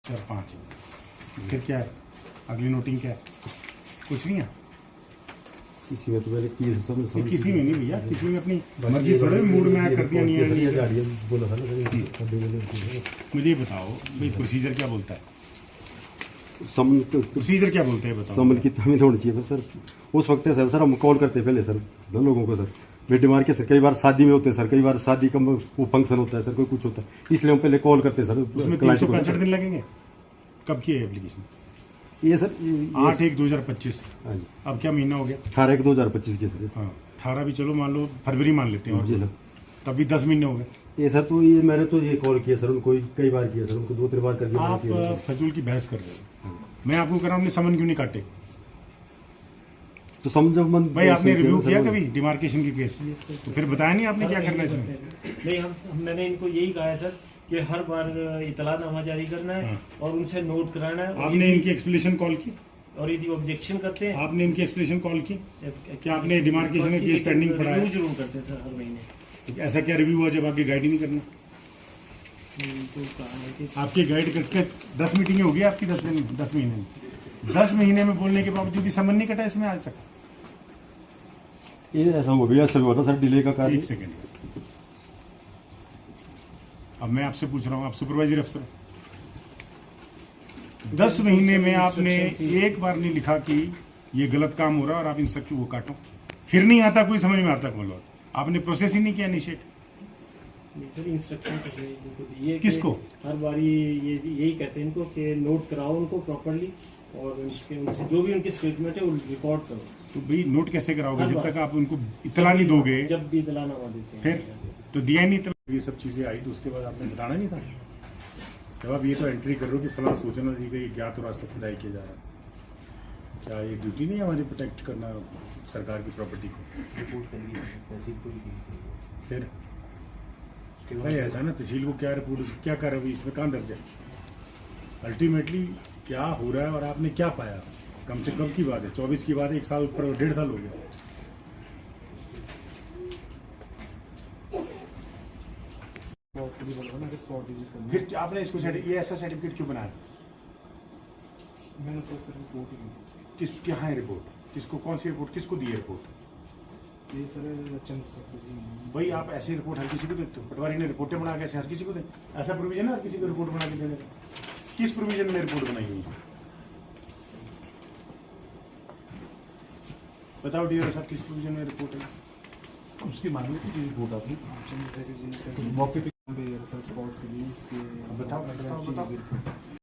4-5 फिर क्या है अगली नोटिंग क्या है? कुछ नहीं है किसी में तो पहले की सब किसी में नहीं भैया, किसी में अपनी मर्जी थोड़े मूड में कर दिया नहीं है। बोला था ना मुझे ये बताओ भाई प्रोसीजर क्या बोलता है? समन प्रोसीजर क्या बोलते हैं बताओ। समन की तमील होनी चाहिए सर। उस वक्त है सर हम कॉल करते हैं पहले सर लोगों को सर बेटे मार के सर कई बार शादी में होते हैं सर, कई बार शादी का वो फंक्शन होता है सर, कोई कुछ होता है इसलिए हम पहले कॉल करते हैं सर। उसमें 365 दिन लगेंगे। कब की है एप्लीकेशन? ये सर 8/1/2025। हाँ जी अब क्या महीना हो गया? 18/1/2025 की सर। हाँ 18 भी चलो मान लो, फरवरी मान लेते हैं। और जी सर तभी 10 महीने हो गए। ये सर तो ये मैंने तो ये कॉल किया सर उनको कई बार किया सर, उनको 2-3 बार कर दिया। आप फजूल की बहस कर रहे हो। मैं आपको कह रहा हूँ समन क्यों नहीं काटे? तो समझो मन भाई आपने रिव्यू किया कभी डिमार्केशन की केस? तो फिर बताया नहीं आपने क्या करना है इसमें? नहीं, मैंने इनको यही कहा है सर कि हर बार इतलानामा जारी करना है और उनसे नोट कराना है। आपने इनकी एक्सप्लेनेशन कॉल की? और यदि ऑब्जेक्शन करते हैं आपने इनकी एक्सप्लेनेशन कॉल की कि आपने डिमार्केशन में केस पेंडिंग पड़ा है? रिव्यू जरूर करते हैं सर हर महीने। तो ऐसा क्या रिव्यू हुआ जब आपकी गाइड ही नहीं करना? तो कहा है कि आपकी गाइड करके 10 मीटिंगें होगी आपकी 10 महीने में। 10 महीने में बोलने के बावजूद भी समन नहीं कटा इसमें आज तक। ये ऐसा हो गया सर, हुआ था सर डिले का कार्य। एक सेकेंड, अब मैं आपसे पूछ रहा हूँ, आप सुपरवाइजर अफसर हो। 10 महीने में आपने एक बार नहीं लिखा कि ये गलत काम हो रहा है और आप इन सब की वो काटो। फिर नहीं आता, कोई समझ में आता मतलब आपने प्रोसेस ही नहीं किया इनिशिएट। सर इंस्ट्रक्शन इनको दिए किसको? हर बारी ये यही कहते हैं इनको कि नोट कराओ उनको प्रॉपर्ली और उनसे जो भी उनकी स्टेटमेंट है वो रिकॉर्ड करो। तो भाई नोट कैसे कराओगे जब तक आप उनको इतला नहीं दोगे? जब भी इतलानामा देते हैं फिर तो दिया ही नहीं इतला। ये सब चीजें आई तो उसके बाद आपने बताना नहीं था। जब आप ये तो एंट्री कर रहे हो कि फलां सूचना दी गई, ज्ञात और रास्ता खुदाई किया जा रहा है, क्या ये ड्यूटी नहीं है हमारी प्रोटेक्ट करना सरकार की प्रॉपर्टी को? फिर भाई ऐसा ना तहसील को क्या रिपोर्ट क्या कर रहे हो इसमें कहाँ दर्ज है? अल्टीमेटली क्या हो रहा है और आपने क्या पाया? कम से कम की बात है 24 की बात है, 1 साल ऊपर 1.5 साल हो गया। फिर आपने इसको ये ऐसा सर्टिफिकेट क्यों बनाया? मैंने तो सर रिपोर्ट ही की थी। किस क्या है रिपोर्ट? किसको, कौन सी रिपोर्ट, किसको दी है रिपोर्ट? ये सर चंद्रशेखर जी भाई आप ऐसी रिपोर्ट हर किसी को देते हो? पटवारी ने रिपोर्टें बना के ऐसे हर किसी को दे? ऐसा प्रोविजन है हर किसी को रिपोर्ट बना के देने का? किस प्रोविजन में रिपोर्ट बनाई हुई है? बताओ डियर साहब, किस प्रोविजन में रिपोर्ट है? उसकी मालूम की रिपोर्ट आपने चंद्रशेखर जी का मौके पे सर स्पॉट के लिए इसके बताओ बताओ बताओ।